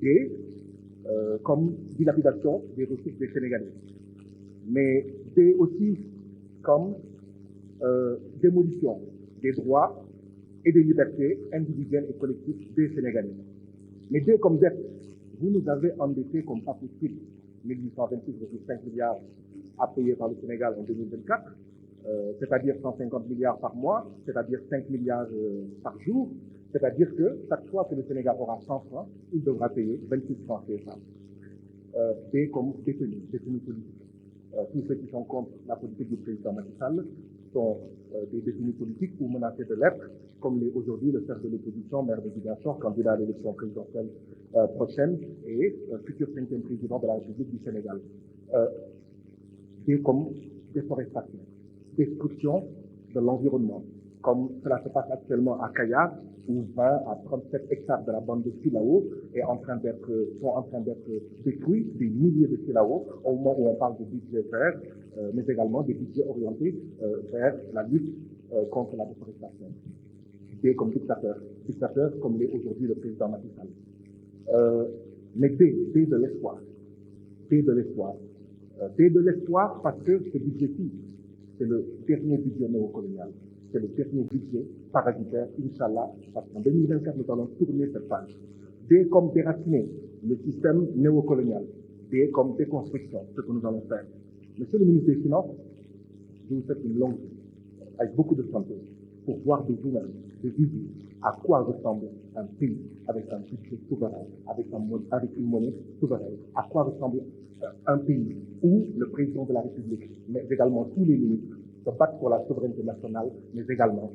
D, comme dilapidation des ressources des Sénégalais. Mais D aussi comme démolition des droits et des libertés individuelles et collectives des Sénégalais. Mais D comme dette, vous nous avez endettés comme pas possible, 1826,5 milliards à payer par le Sénégal en 2024, c'est-à-dire 150 milliards par mois, c'est-à-dire 5 milliards par jour, c'est-à-dire que chaque fois que le Sénégal aura 100 francs, il devra payer 26 francs CFA. D comme détenus politiques. Tous ceux qui sont contre la politique du président Macky Sall sont des détenus politiques ou menacés de l'être, comme l'est aujourd'hui le chef de l'opposition, maire de Ziguinchor, candidat à l'élection présidentielle prochaine et futur 5e président de la République du Sénégal. D comme déforestation, destruction de l'environnement, comme cela se passe actuellement à Kayar, où 20 à 37 hectares de la bande de Silao sont en train d'être détruits, des milliers de Silao, au moment où on parle de budget vert, mais également des budgets orientés vers la lutte contre la déforestation. D comme dictateur comme l'est aujourd'hui le président Macky Sall. Mais D de l'espoir. D de l'espoir parce que ce budget-ci, c'est le dernier budget néocolonial. C'est le dernier budget parasitaire, Inch'Allah, parce qu'en 2024, nous allons tourner cette page. D comme déraciner le système néocolonial. D comme déconstruction, ce que nous allons faire. Monsieur le ministre des Finances, je vous souhaite une longue vie, avec beaucoup de santé, pour voir de vous-même, de vivre à quoi ressemble un pays avec un budget souverain, avec une monnaie souveraine, à quoi ressemble un pays où le président de la République, mais également tous les ministres, se battent pour la souveraineté nationale, mais également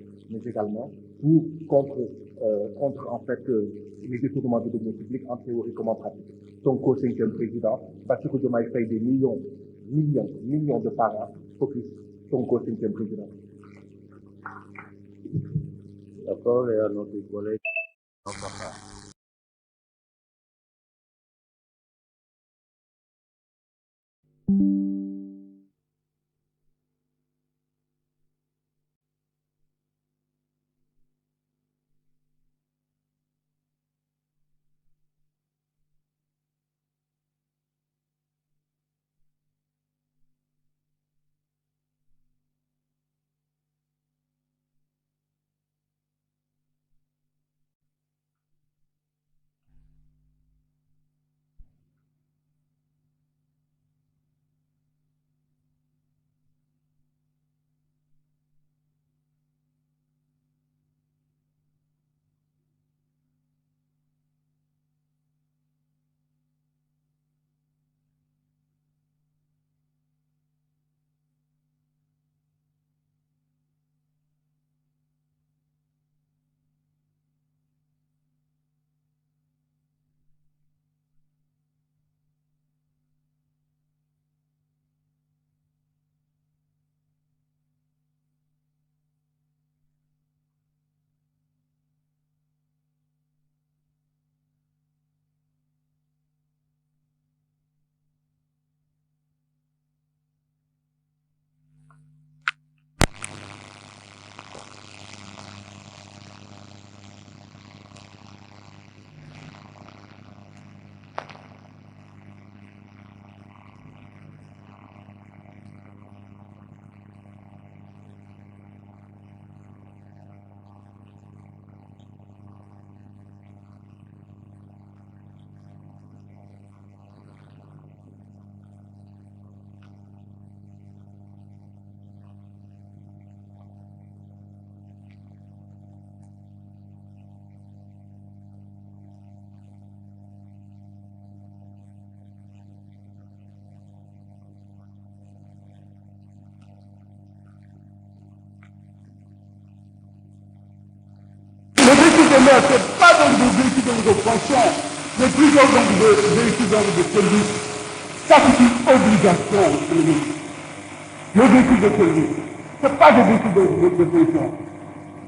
contre en fait les détournements de deniers publics en théorie comme en pratique. Sonko, 5e président, Bassirou Diomaye Faye des millions de parents, focus, Sonko, 5e président. La parole est à notre collègue. C'est pas donc des véhicules de fonction, mais plutôt donc des véhicules de service. Ça, c'est une obligation pour les véhicules. Les véhicules de service, ce n'est pas des véhicules de fonction.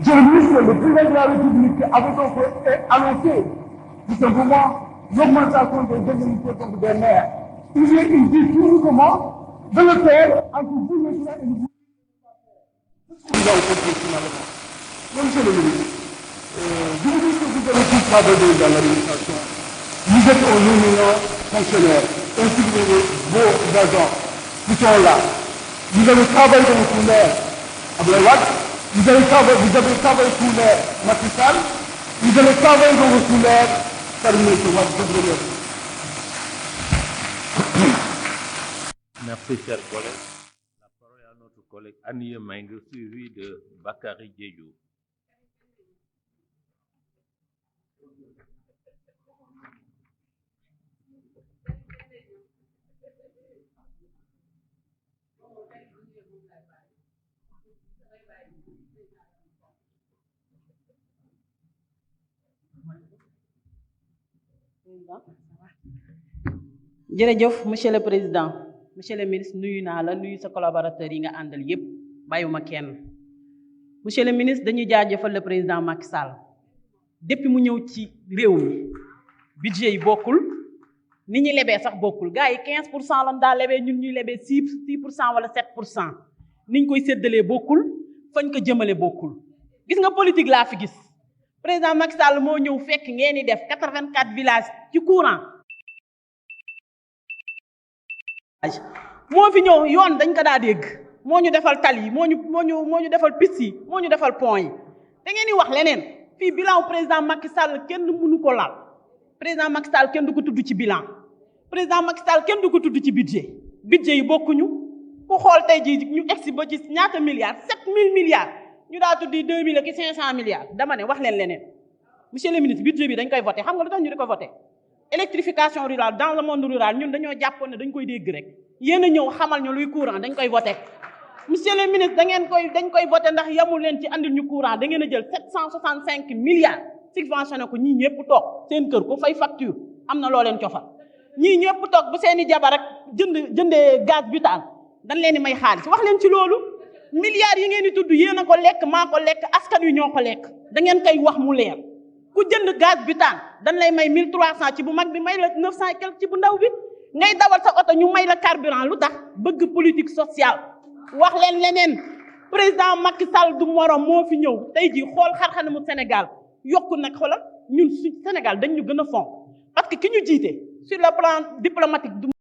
Je le ministre, le président de la République avait donc annoncé tout simplement l'augmentation des indemnités des maires. Il dit tout comment de le faire entre vous maintenant et nous. Nous avons compris finalement. Monsieur le ministre, je vous dis que vous avez tout travaillé dans l'administration. Vous êtes un éminent fonctionnaire, ainsi que vos agents qui sont là. Vous avez travaillé dans le primaire Abdoulaye Wade, vous avez travaillé pour l'air Macky Sall, vous avez travaillé dans le primaire Karim Wade. Je vous remercie. Merci, chers collègues. La parole est à notre collègue Annie Meng, suivi de Bakary Diédhiou. jërëjëf monsieur le président monsieur le ministre nuyu naa la nuyu sa collaborateurs yi nga àndal yépp bàyyiwuma kenn monsieur le ministre dañuy jaajëfal le président Macky Sall depuis mu ñëw ci réew mi budget yi bokkul ni ñi lebee sax bokkul gars yi 15% lan daa lebee ñun ñuy lebee 6% wala 7% niñ koy séddalee bokkul fañ ko jëmale bokkul gis nga politique laa fi gis président Macky Sall moo ñëw fekk ngeen di def 84 villages ci courant moo fi ñëw yoon dañ ko daa dégg moo ñu defal tali yi moo ñu defal piste yi moo ñu defal pont yi da ngeen di wax leneen fii bilan président Macky Sall kenn mënu ko laal président Macky Sall kenn du ko tudd ci bilan président Macky Sall kenn du ko tudd ci budget yi bokkuñu ku xool tey jii ñu egsi ba ci ñaata milliards 7000 milliards ñu daa tuddi 2000 ak 500 milliards dama ne wax leen leneen monsieur le ministre budget bi dañ koy voté xam nga lu tax ñu di ko voté électrification rurale dans le monde rural ñun dañoo jàppoon ne dañ koy dégg rek yéen a ñëw xamal ñu luy courant dañ koy voté monsieur le ministre dañ koy voté ndax yamul leen ci andil ñu courant da ngeen a jël 765 milliards subventionné ko ñii ñëpp toog seen kër ko fay facture am na loo leen cofal ñii ñëpp toog bu seeni jabar rek jëndee gaz butane dañ leen di may xaalis wax leen ci loolu milliards yi ngeen di tudd yéen a ko lekk maa ko lekk askan wi ñoo ko lekk da ngeen koy wax mu leer ku jënd gaz butane dañ lay may 1300 ci bu mag bi may la 900 et quelque ci bu ndaw bi ngay dawal sa oto ñu may la carburant lu tax bëgg politique sociale wax leen leneen président Macky Sall du morom moo fi ñëw tey jii xool xarxanamu Sénégal yokku nag xoolal ñun suñ Sénégal dañ ñu gën a fonk parce que ki ñu jiite sur le plan diplomatique du